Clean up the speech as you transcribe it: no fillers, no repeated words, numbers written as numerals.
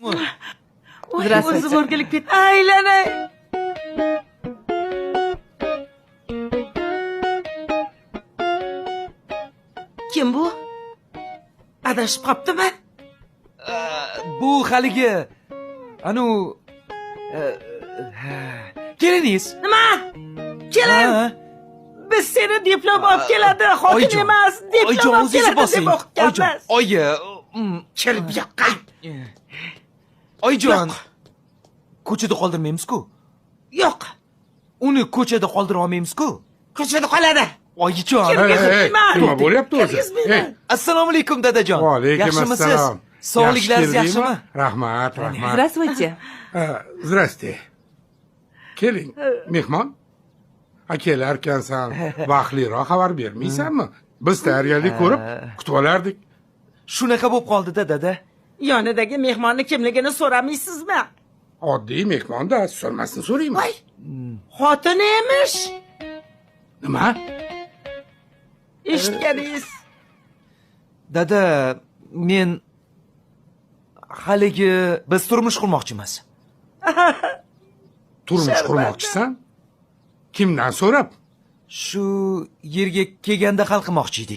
Здравствуйте. O'zim o'rgilib ketdim. Aylanay. Kim bu? Adashib qoptimi? Bu haligi anu keliniz. Nima? Kelin. Ha? Biz seni diplom olib keladi, xotin Oyijon, emas, diplom oyijon, olib o'zingiz keladi bosing. deb o'qiganmiz. Oyi, Kel bu yoqqa. oyijon. Yo'q. Ko'chada qoldirmaymiz-ku. Yo'q. Uni ko'chada qoldira olmaymiz-ku. Ko'chada qoladi. Oyijon. Kirgizmayman. nima bo'lyapti o'zi? Kirgizmayman. Assalomu alaykum dadajon. Va alaykum Yaxshimisiz? assalom. Sog'liklaringiz Yaxshi yaxshimi? keldingmi? Rahmat, rahmat. Здравствуйте. Zdraste. Keling, mehmon. Kelarkansan, vaqtliroq xabar bermaysanmi? Biz tayyorgarlik ko'rib kutib olardik. Shunaqa bo'lib qoldi-da, dada. Yonidagi mehmonni kimligini so'ramaysizmi? Oddiy mehmonda so'rmasdan so'raymiz. Voy. Xotini emish. Nima? Eshitganingiz. Dada, men haligi biz turmush qurmoqchimiz. Turmush qurmoqchisan? Kimdan so'rab? Shu yerga kelganda hal qilmoqchi edik.